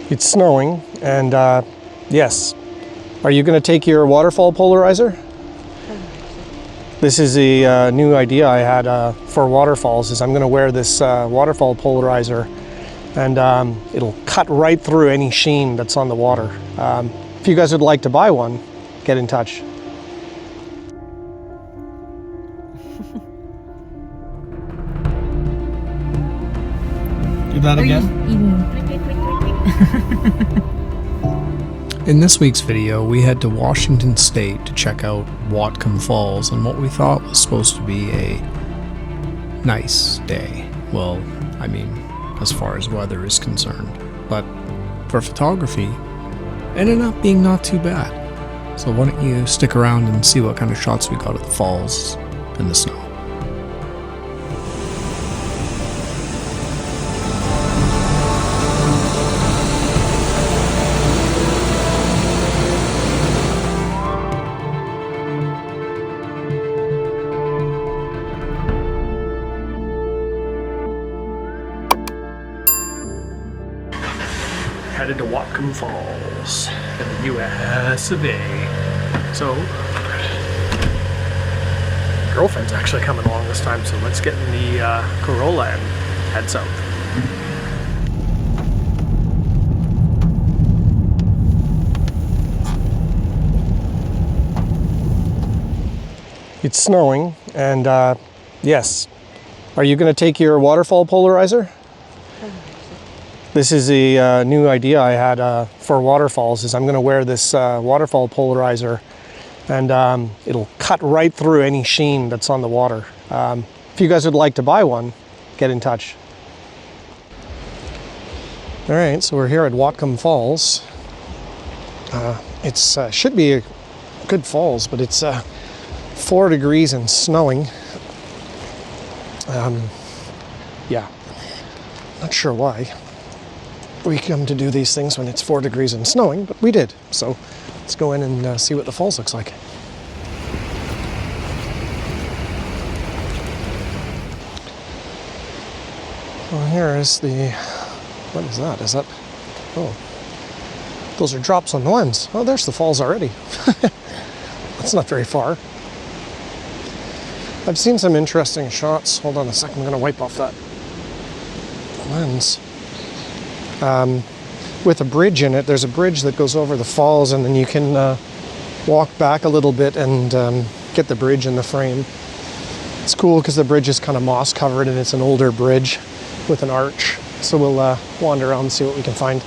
It's snowing, and yes. Are you going to take your Waterfall polarizer? This is a new idea I had for Waterfalls, is I'm going to wear this Waterfall polarizer, and it'll cut right through any sheen that's on the water. If you guys would like to buy one, get in touch. Do that again. In this week's video, we head to Washington State to check out Waterfalls and what we thought was supposed to be a nice day. Well, I mean, as far as weather is concerned. But for photography, it ended up being not too bad. So why don't you stick around and see what kind of shots we got of the falls in the snow. Headed to Waterfalls in the US of A. So, girlfriend's actually coming along this time, so let's get in the Corolla and head south. It's snowing, and yes. Are you going to take your Waterfall polarizer? This is a new idea I had for Waterfalls, is I'm going to wear this Waterfall polarizer, and it'll cut right through any sheen that's on the water. If you guys would like to buy one, get in touch. All right, so we're here at Waterfalls. It's should be a good falls, but it's 4 degrees and snowing. Yeah, not sure why we come to do these things when it's 4 degrees and snowing, but we did. So let's go in and see what the falls looks like. Well, here is the, what is that? Is that, oh, those are drops on the lens. Oh, there's the falls already. That's not very far. I've seen some interesting shots. Hold on a second, I'm gonna wipe off that lens. With a bridge in it. There's a bridge that goes over the falls, and then you can walk back a little bit and get the bridge in the frame. It's cool because the bridge is kind of moss covered, and it's an older bridge with an arch. So we'll wander around and see what we can find.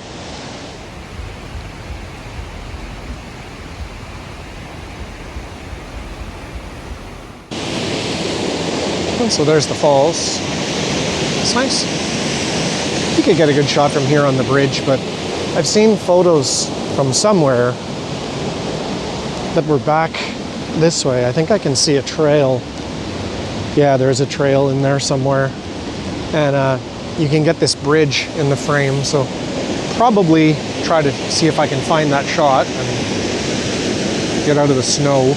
And so there's the falls. It's nice. You could get a good shot from here on the bridge, but I've seen photos from somewhere that were back this way. I think I can see a trail. Yeah, there's a trail in there somewhere. And you can get this bridge in the frame, so probably try to see if I can find that shot and get out of the snow.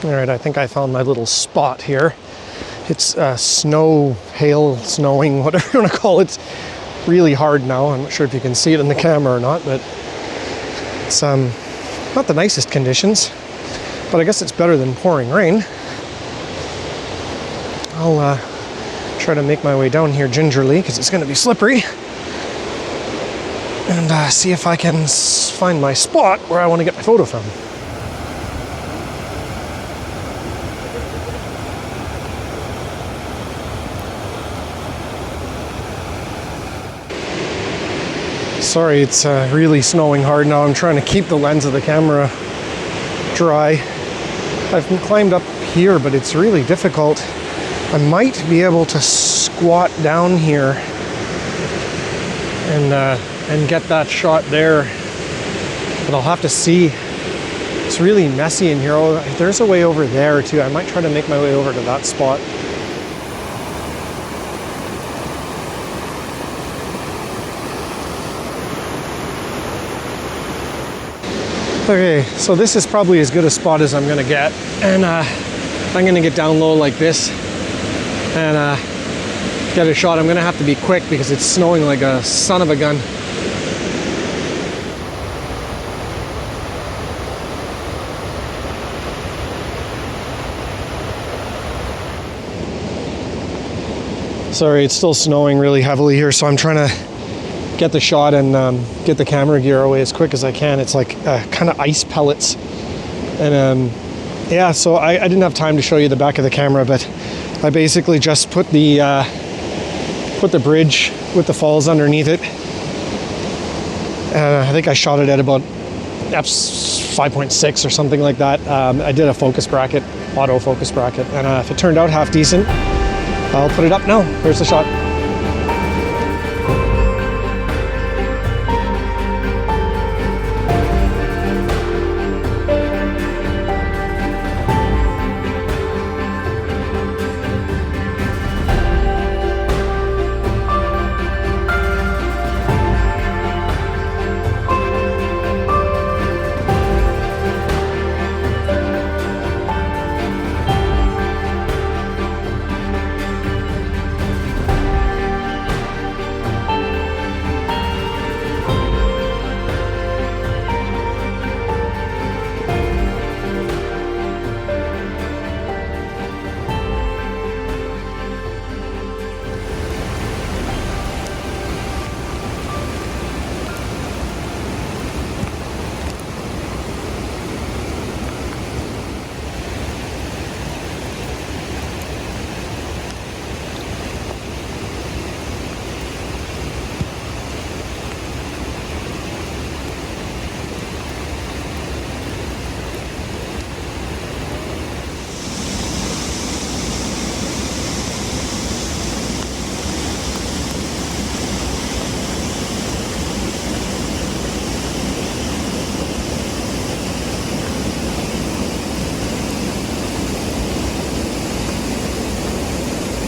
All right, I think I found my little spot here. It's snow, hail, snowing, whatever you want to call it. It's really hard now. I'm not sure if you can see it in the camera or not, but it's not the nicest conditions, but I guess it's better than pouring rain. I'll try to make my way down here gingerly because it's going to be slippery, and see if I can find my spot where I want to get my photo from. Sorry, it's really snowing hard now. I'm trying to keep the lens of the camera dry. I've climbed up here, but it's really difficult. I might be able to squat down here and get that shot there, but I'll have to see. It's really messy in here. Oh, there's a way over there too. I might try to make my way over to that spot. Okay, so this is probably as good a spot as I'm gonna get, and I'm gonna get down low like this and get a shot. I'm gonna have to be quick because it's snowing like a son of a gun. Sorry, it's still snowing really heavily here, so I'm trying to get the shot and get the camera gear away as quick as I can. It's like kind of ice pellets. And yeah, so I didn't have time to show you the back of the camera, but I basically just put the bridge with the falls underneath it. And I think I shot it at about f5.6 or something like that. I did a focus bracket, auto focus bracket, and if it turned out half decent, I'll put it up now. Here's the shot.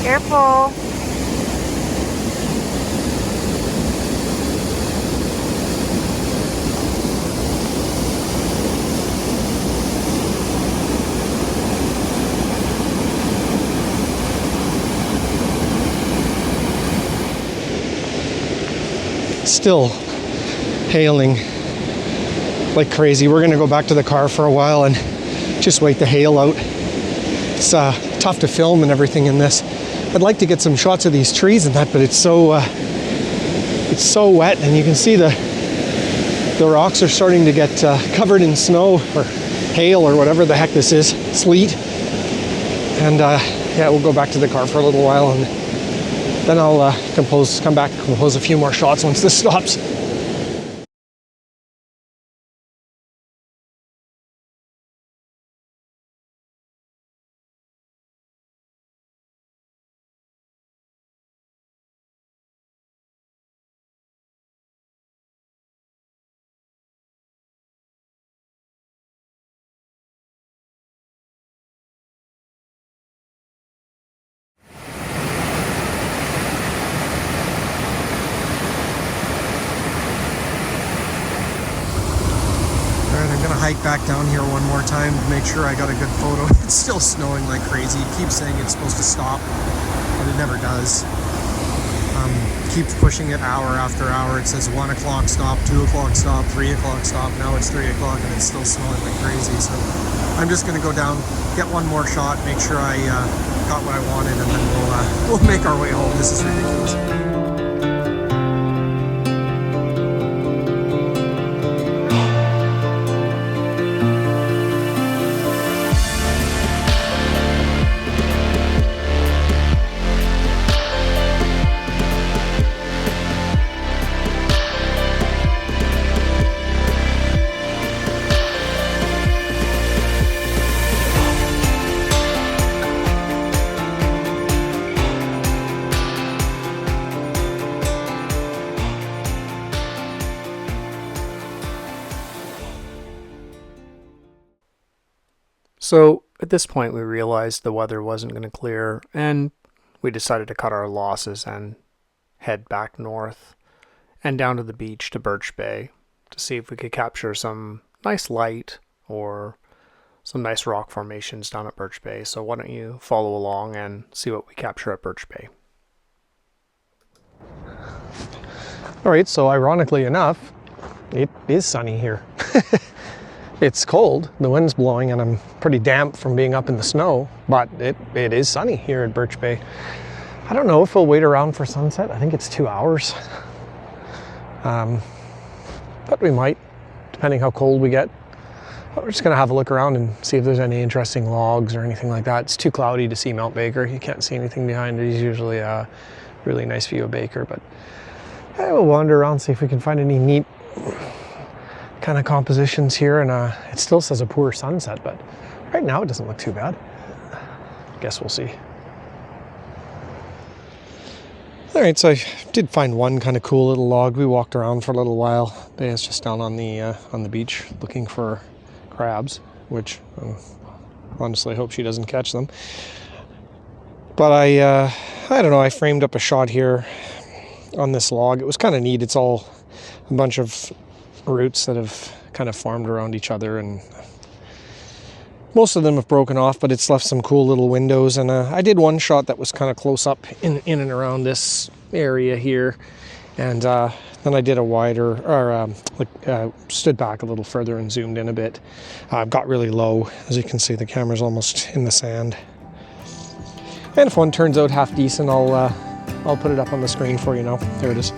Careful. Still hailing like crazy. We're gonna go back to the car for a while and just wait the hail out. It's tough to film and everything in this. I'd like to get some shots of these trees and that, but it's so wet, and you can see the rocks are starting to get covered in snow or hail or whatever the heck this is, sleet. And yeah, we'll go back to the car for a little while, and then I'll come back, compose a few more shots once this stops. Hike back down here one more time to make sure I got a good photo. It's still snowing like crazy. It keeps saying it's supposed to stop, but it never does. Keeps pushing it hour after hour. It says 1 o'clock stop, 2 o'clock stop, 3 o'clock stop. Now it's 3 o'clock and it's still snowing like crazy. So I'm just gonna go down, get one more shot, make sure I got what I wanted, and then we'll make our way home. This is ridiculous. So at this point we realized the weather wasn't going to clear, and we decided to cut our losses and head back north and down to the beach to Birch Bay to see if we could capture some nice light or some nice rock formations down at Birch Bay. So why don't you follow along and see what we capture at Birch Bay. All right, so ironically enough, it is sunny here. It's cold, the wind's blowing, and I'm pretty damp from being up in the snow, but it is sunny here at Birch Bay. I don't know if we'll wait around for sunset. I think it's 2 hours. But we might, depending how cold we get. But we're just gonna have a look around and see if there's any interesting logs or anything like that. It's too cloudy to see Mount Baker. You can't see anything behind it. It's usually a really nice view of Baker, but we'll wander around, see if we can find any neat kind of compositions here. And it still says a poor sunset, but right now it doesn't look too bad. Guess we'll see. All right, so I did find one kind of cool little log. We walked around for a little while. It's just down on the beach looking for crabs, which honestly I hope she doesn't catch them. But I don't know, I framed up a shot here on this log. It was kind of neat. It's all a bunch of roots that have kind of formed around each other, and most of them have broken off, but it's left some cool little windows. And I did one shot that was kind of close up in and around this area here, and then I did a wider, or stood back a little further and zoomed in a bit. Got really low. As you can see, the camera's almost in the sand. And if one turns out half decent, I'll put it up on the screen for you now. There it is.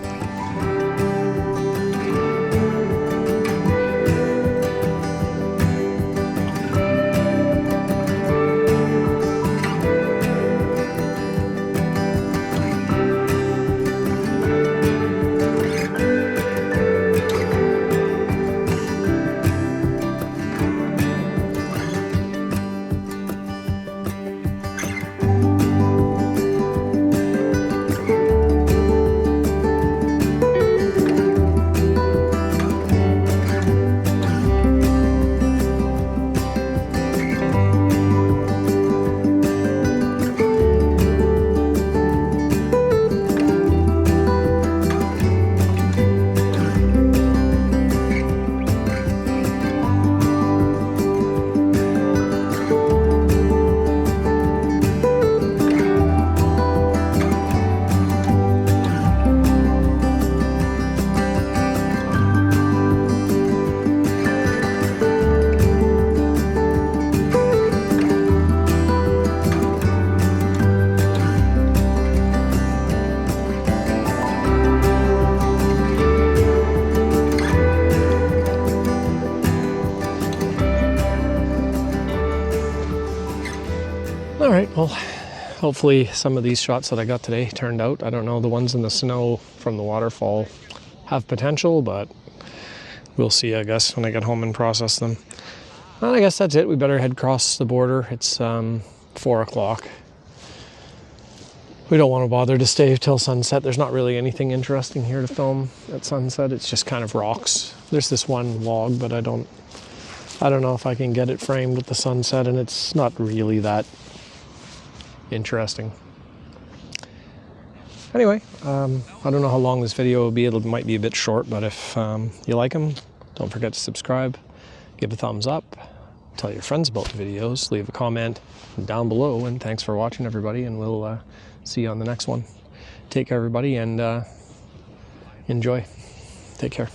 All right, well, hopefully some of these shots that I got today turned out. I don't know, the ones in the snow from the waterfall have potential, but we'll see, I guess, when I get home and process them. Well, I guess that's it. We better head across the border. It's 4 o'clock. We don't want to bother to stay till sunset. There's not really anything interesting here to film at sunset. It's just kind of rocks. There's this one log, but I don't know if I can get it framed with the sunset, and it's not really that interesting. Anyway, I don't know how long this video will be. It might be a bit short, but if you like them, don't forget to subscribe, give a thumbs up, tell your friends about the videos, leave a comment down below, and thanks for watching, everybody, and we'll see you on the next one. Take care, everybody, and enjoy. Take care.